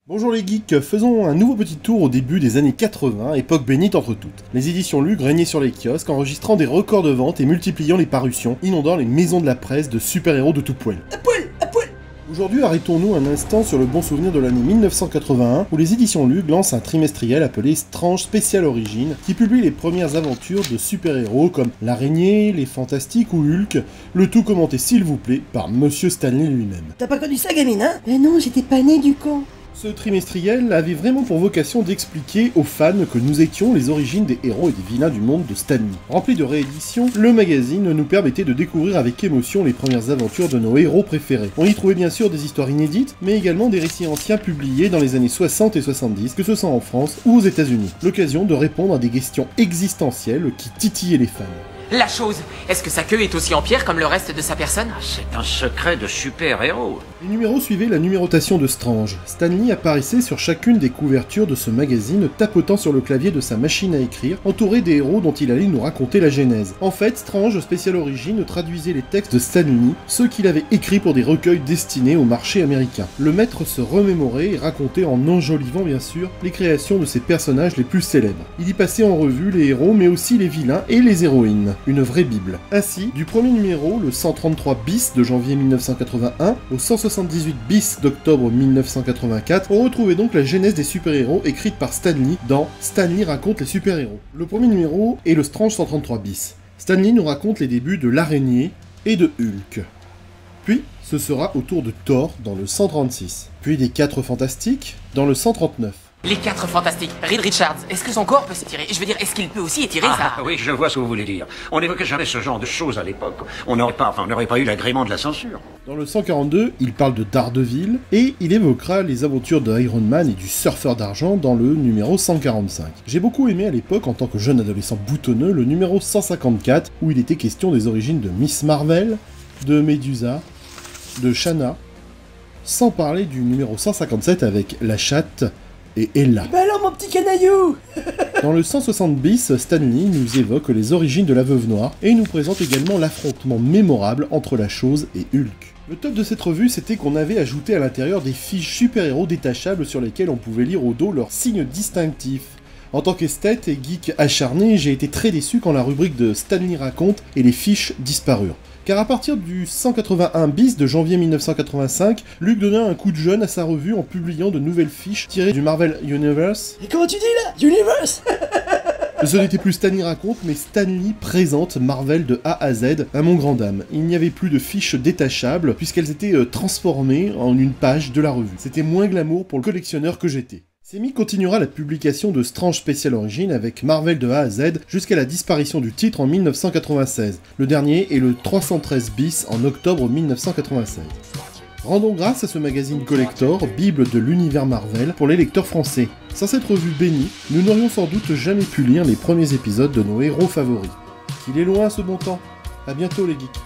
Bonjour les geeks, faisons un nouveau petit tour au début des années 80, époque bénite entre toutes. Les éditions Lug régnaient sur les kiosques, enregistrant des records de vente et multipliant les parutions, inondant les maisons de la presse de super-héros de tout poil. À poil. Aujourd'hui, arrêtons-nous un instant sur le bon souvenir de l'année 1981, où les éditions Lug lancent un trimestriel appelé Strange Special Origins, qui publie les premières aventures de super-héros comme l'Araignée, les Fantastiques ou Hulk, le tout commenté s'il vous plaît par Monsieur Stanley lui-même. T'as pas connu ça, gamine, hein? Mais non, j'étais pas né du con. Ce trimestriel avait vraiment pour vocation d'expliquer aux fans que nous étions les origines des héros et des vilains du monde de Stan Lee. Rempli de rééditions, le magazine nous permettait de découvrir avec émotion les premières aventures de nos héros préférés. On y trouvait bien sûr des histoires inédites, mais également des récits anciens publiés dans les années 60 et 70, que ce soit en France ou aux États-Unis. L'occasion de répondre à des questions existentielles qui titillaient les fans. La chose, est-ce que sa queue est aussi en pierre comme le reste de sa personne? C'est un secret de super-héros. Les numéros suivaient la numérotation de Strange. Stan Lee apparaissait sur chacune des couvertures de ce magazine, tapotant sur le clavier de sa machine à écrire, entouré des héros dont il allait nous raconter la genèse. En fait, Strange Special Origins traduisait les textes de Stan Lee, ceux qu'il avait écrits pour des recueils destinés au marché américain. Le maître se remémorait et racontait en enjolivant bien sûr les créations de ses personnages les plus célèbres. Il y passait en revue les héros mais aussi les vilains et les héroïnes. Une vraie bible. Ainsi, du premier numéro, le 133 bis de janvier 1981, au 178 bis d'octobre 1984, on retrouvait donc la genèse des super-héros écrite par Stan Lee dans Stan Lee raconte les super-héros. Le premier numéro est le Strange 133 bis. Stan Lee nous raconte les débuts de l'Araignée et de Hulk. Puis, ce sera au tour de Thor dans le 136. Puis des 4 Fantastiques dans le 139. Les 4 Fantastiques. Reed Richards, est-ce que son corps peut s'étirer? Je veux dire, est-ce qu'il peut aussi étirer ça? Oui, je vois ce que vous voulez dire. On n'évoquait jamais ce genre de choses à l'époque. On n'aurait pas eu l'agrément de la censure. Dans le 142, il parle de Daredevil, et il évoquera les aventures de Iron Man et du surfeur d'argent dans le numéro 145. J'ai beaucoup aimé à l'époque, en tant que jeune adolescent boutonneux, le numéro 154, où il était question des origines de Miss Marvel, de Medusa, de Shanna, sans parler du numéro 157 avec la chatte et Ella. Bah alors, mon petit canaillou! Dans le 160 bis, Stan Lee nous évoque les origines de la Veuve Noire et nous présente également l'affrontement mémorable entre la Chose et Hulk. Le top de cette revue, c'était qu'on avait ajouté à l'intérieur des fiches super-héros détachables sur lesquelles on pouvait lire au dos leurs signes distinctifs. En tant qu'esthète et geek acharné, j'ai été très déçu quand la rubrique de Stan Lee raconte et les fiches disparurent. Car à partir du 181 bis de janvier 1985, Lug donna un coup de jeune à sa revue en publiant de nouvelles fiches tirées du Marvel Universe. Et comment tu dis là? Universe? Ce n'était plus Stan Lee raconte, mais Stan Lee présente Marvel de A à Z à mon grand dame. Il n'y avait plus de fiches détachables, puisqu'elles étaient transformées en une page de la revue. C'était moins glamour pour le collectionneur que j'étais. Semi continuera la publication de Strange Special Origins avec Marvel de A à Z jusqu'à la disparition du titre en 1996. Le dernier est le 313 bis en octobre 1996. Rendons grâce à ce magazine collector, bible de l'univers Marvel, pour les lecteurs français. Sans cette revue bénie, nous n'aurions sans doute jamais pu lire les premiers épisodes de nos héros favoris. Qu'il est loin ce bon temps. À bientôt les geeks.